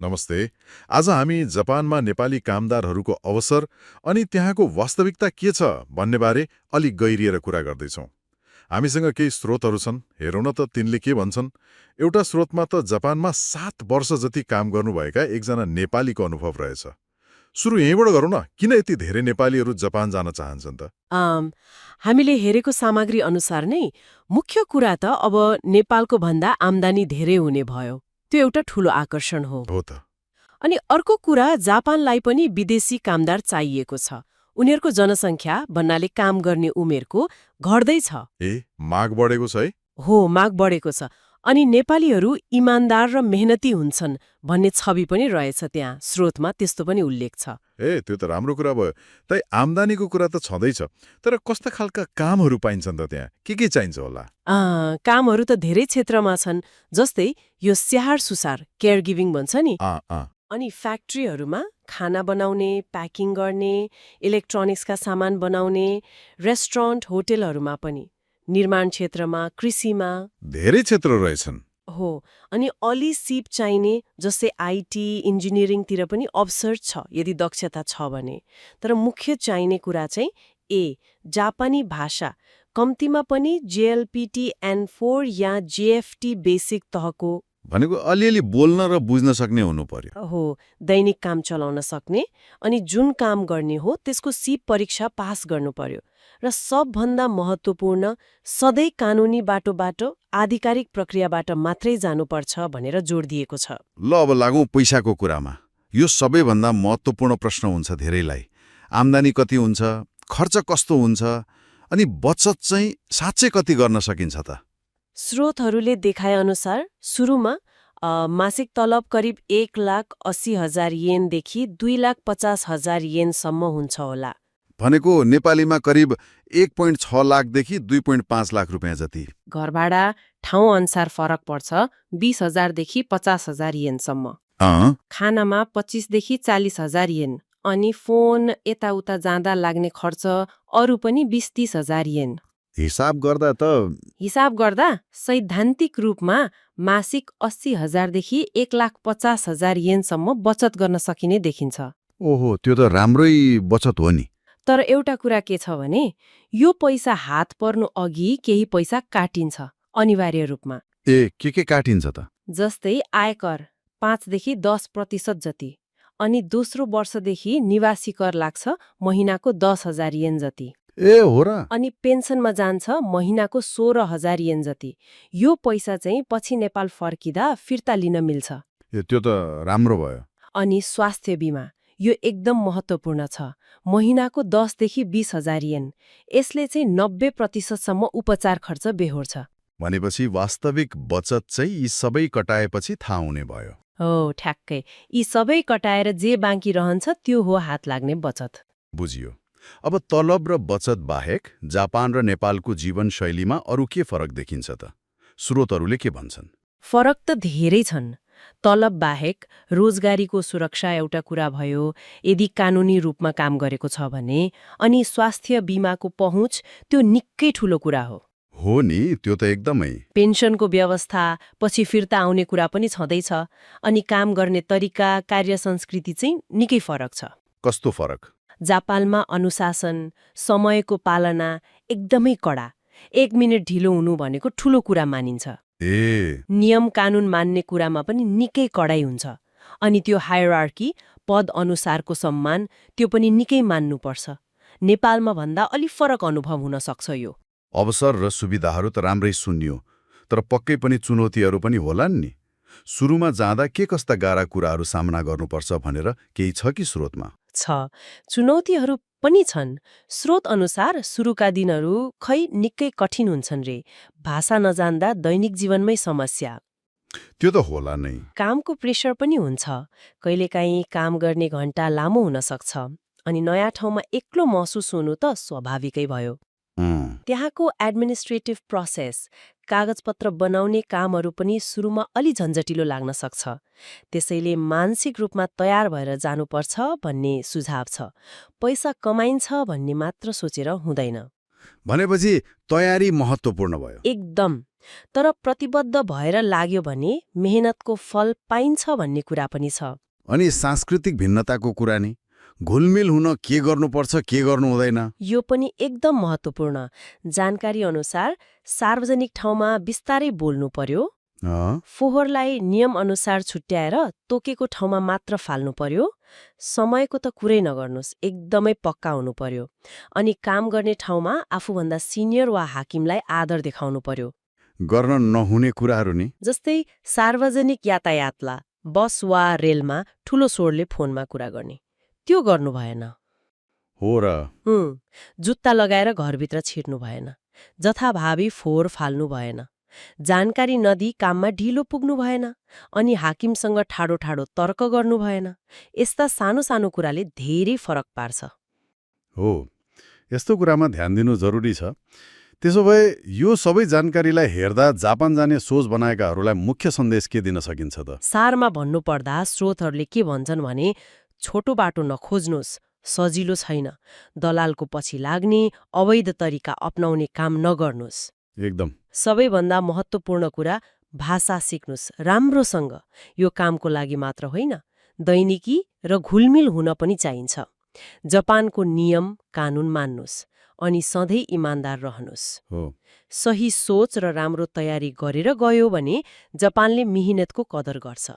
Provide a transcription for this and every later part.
नमस्ते। आज हामी जापानमा नेपाली कामदारहरूको अवसर अनि त्यहाँको वास्तविकता के छ भन्ने बारे अलिक गहिरिएर कुरा गर्दैछौँ। हामीसँग केही स्रोतहरू छन्, हेरौँ न त तिनले के भन्छन्। एउटा स्रोतमा त जापानमा 7 वर्ष जति काम गर्नुभएका एकजना नेपालीको अनुभव रहेछ। सुरु यहीँबाट गरौँ न, किन यति धेरै नेपालीहरू जापान जान चाहन्छन् त? आम, हामीले हेरेको सामग्री अनुसार नै मुख्य कुरा त अब नेपालको भन्दा आम्दानी धेरै हुने भयो। त्यो एउटा ठूलो आकर्षण हो। हो त। अनि अर्को कुरा, जापानलाई पनि विदेशी कामदार चाहिएको छ। उनीहरूको जनसङ्ख्या भन्नाले काम गर्ने उमेरको घट्दैछ। ए, माग बढेको छ है? हो, माग बढेको छ। अनि नेपालीहरू इमान्दार र मेहनती हुन्छन् भन्ने छवि पनि रहेछ त्यहाँ। स्रोतमा त्यस्तो पनि उल्लेख छ। ए, त्यो त राम्रो कुरा भयो। तै आम्दानीको कुरा त छँदैछ, तर कस्ता खालका कामहरू पाइन्छन् त त्यहाँ? के चाहिन्छ होला? कामहरू त धेरै क्षेत्रमा छन्, जस्तै यो स्याहार सुसार, केयर गिभिङ भन्छ नि। अँ। अनि फ्याक्ट्रीहरूमा खाना बनाउने, प्याकिङ गर्ने, इलेक्ट्रोनिक्सका सामान बनाउने, रेस्टुरेन्ट, होटेलहरूमा पनि, निर्माण क्षेत्रमा, कृषिमा। धेरै क्षेत्र रहेछन्। हो, अनि अलि सिप चाहिने जस्तै आइटी, इन्जिनियरिङतिर पनि अवसर छ यदि दक्षता छ भने। तर मुख्य चाहिने कुरा चाहिँ जापानी भाषा, कम्तीमा पनि JLPT N4 या JFT बेसिक तहको भनेको अलिअलि बोल्न र बुझ्न सक्ने हुनु पर्यो। हो, दैनिक काम चलाउन सक्ने, अनि जुन काम गर्ने हो त्यसको सिप परीक्षा पास गर्नु पर्यो। र सबभन्दा महत्त्वपूर्ण, सधैँ कानुनी बाटोबाट, आधिकारिक प्रक्रियाबाट मात्रै जानुपर्छ भनेर जोड दिएको छ। ल अब लागौँ पैसाको कुरामा। यो सबैभन्दा महत्त्वपूर्ण प्रश्न हुन्छ धेरैलाई। आम्दानी कति हुन्छ, खर्च कस्तो हुन्छ, अनि बचत चाहिँ साँच्चै कति गर्न सकिन्छ त? स्रोतहरूले देखाएअनुसार सुरुमा मासिक तलब करिब 1,80,000 येनदेखि 2,50,000 येनसम्म हुन्छ होला। भनेको नेपालीमा करिब 1.6 लाखदेखि 2.5 लाख रुपियाँ जति। घर भाडा ठाउँ अनुसार फरक पर्छ, 20,000 देखि 50,000 येनसम्म। खानामा 25 देखि 40,000 येन। अनि फोन यताउता जाँदा लाग्ने खर्च अरू पनि 20-30,000 येन। हिसाब गर्दा सैद्धान्तिक रूपमा मासिक 80,000 देखि 1,50,000 येनसम्म बचत गर्न सकिने देखिन्छ। ओहो, त्यो त राम्रै बचत हो नि। तर एउटा कुरा के छ भने, यो पैसा हात पर्नु अघि केही पैसा काटिन्छ अनिवार्य रूपमा। के काटिन्छ त? जस्तै आयकर 5 देखि 10% जति, अनि दोस्रो वर्षदेखि निवासी कर लाग्छ महिनाको 10,000 येन जति। हो र? अनि पेन्सनमा जान्छ महिनाको 16,000 येन जति। यो पैसा चाहिँ पछि नेपाल फर्किँदा फिर्ता लिन मिल्छ। त्यो त राम्रो भयो। अनि स्वास्थ्य बिमा, यो एकदम महत्त्वपूर्ण छ। महिनाको 10 देखि 20,000 येन। यसले चाहिँ 90% उपचार खर्च बेहोर्छ। भनेपछि वास्तविक बचत चाहिँ यी सबै कटाएपछि थाहा हुने भयो। हो, ठ्याक्कै। यी सबै कटाएर जे बाँकी रहन्छ त्यो हो हात लाग्ने बचत। बुझियो। अब तलब र बचत बाहेक जापान र नेपालको जीवनशैलीमा अरू के फरक देखिन्छ त? स्रोतहरूले के भन्छन्? फरक त धेरै छन्। तलब बाहेक रोजगारीको सुरक्षा एउटा कुरा भयो, यदि कानुनी रूपमा काम गरेको छ भने। अनि स्वास्थ्य बिमाको पहुँच, त्यो निकै ठूलो कुरा हो। हो नि, त्यो त एकदमै। पेन्सनको व्यवस्था, पछि फिर्ता आउने कुरा पनि छँदैछ। अनि काम गर्ने तरिका, कार्य संस्कृति चाहिँ निकै फरक छ। कस्तो फरक? जापानमा अनुशासन, समयको पालना एकदमै कडा। 1 मिनेट ढिलो हुनु भनेको ठूलो कुरा मानिन्छ। नियम कानुन मान्ने कुरामा पनि निकै कडाइ हुन्छ। अनि त्यो हायरार्की, पद अनुसारको सम्मान, त्यो पनि निकै मान्नुपर्छ। नेपालमा भन्दा अलि फरक अनुभव हुन सक्छ यो। अवसर र सुविधाहरू त राम्रै सुन्नियो, तर पक्कै पनि चुनौतीहरू पनि होलान् नि। सुरुमा जाँदा के कस्ता गाह्रा कुराहरू सामना गर्नुपर्छ भनेर केही छ कि स्रोतमा? छ, चुनौतीहरू पनि छन्। स्रोत अनुसार सुरुका दिनहरू खै निकै कठिन हुन्छन् रे। भाषा नजान्दा दैनिक जीवनमै समस्या। त्यो त होला नै। कामको प्रेसर पनि हुन्छ। कहिलेकाहीँ काम गर्ने घण्टा लामो हुन सक्छ। अनि नयाँ ठाउँमा एक्लो महसुस हुनु त स्वाभाविकै भयो। त्यहाँको एडमिनिस्ट्रेटिभ प्रोसेस, कागजपत्र बनाउने कामहरू पनि सुरुमा अलि झन्झटिलो लाग्न सक्छ। त्यसैले मानसिक रूपमा तयार भएर जानुपर्छ भन्ने सुझाव छ। पैसा कमाइन्छ भन्ने मात्र सोचेर हुँदैन। भनेपछि तयारी महत्त्वपूर्ण भयो। एकदम। तर प्रतिबद्ध भएर लाग्यो भने मेहनतको फल पाइन्छ भन्ने कुरा पनि छ। अनि सांस्कृतिक भिन्नताको कुरा नि, घुलमिल हुन के गर्नुपर्छ के गर्नु हुँदैन। यो पनि एकदम महत्त्वपूर्ण। जानकारी अनुसार सार्वजनिक ठाउँमा बिस्तारै बोल्नु पर्यो, फोहोरलाई नियम अनुसार छुट्याएर तोकेको ठाउँमा मात्र फाल्नु पर्यो, समयको त कुरै नगर्नुहोस्, एकदमै पक्का हुनु पर्यो। अनि काम गर्ने ठाउँमा आफूभन्दा सिनियर वा हाकिमलाई आदर देखाउनु पर्यो। गर्न नहुने कुराहरू नि, जस्तै सार्वजनिक यातायातला बस वा रेलमा ठूलो स्वरले फोनमा कुरा गर्ने, त्यो गर्नु भएन। हो र जुत्ता लगाएर घरभित्र छिर्नु भएन, जथाभावी फोहोर फाल्नु भएन, जानकारी नदिई काममा ढिलो पुग्नु भएन, अनि हाकिमसँग ठाडो ठाडो तर्क गर्नु भएन। यस्ता सानो सानो कुराले धेरै फरक पार्छ। हो, यस्तो कुरामा ध्यान दिनु जरुरी छ। त्यसो भए यो सबै जानकारीलाई हेर्दा जापान जाने सोच बनाएकाहरूलाई मुख्य सन्देश के दिन सकिन्छ त? सारमा भन्नुपर्दा स्रोतहरूले के भन्छन् भने छोटो बाटो नखोज्नुहोस्, सजिलो छैन, दलालको पछि लाग्ने, अवैध तरिका अपनाउने काम नगर्नुहोस्। एकदम। सबैभन्दा महत्त्वपूर्ण कुरा भाषा सिक्नुहोस् राम्रोसँग। यो कामको लागि मात्र होइन, दैनिकी र घुलमिल हुन पनि चाहिन्छ। जापानको नियम कानुन मान्नुहोस् अनि सधैँ इमान्दार रहनुहोस्। हो, सही सोच र राम्रो तयारी गरेर गयो भने जापानले मेहनतको कदर गर्छ।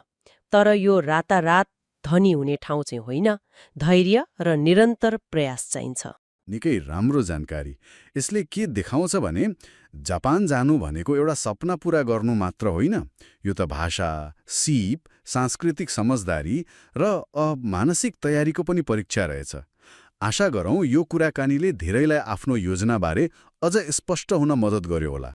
तर यो रातारात धनी हुने ठाउँ चाहिँ होइन, धैर्य र निरन्तर प्रयास चाहिन्छ। निकै राम्रो जानकारी। यसले के देखाउँछ भने जापान जानु भनेको एउटा सपना पूरा गर्नु मात्र होइन, यो त भाषा, सिप, सांस्कृतिक समझदारी र मानसिक तयारीको पनि परीक्षा रहेछ। आशा गरौँ यो कुराकानीले धेरैलाई आफ्नो योजनाबारे अझ स्पष्ट हुन मद्दत गर्यो होला।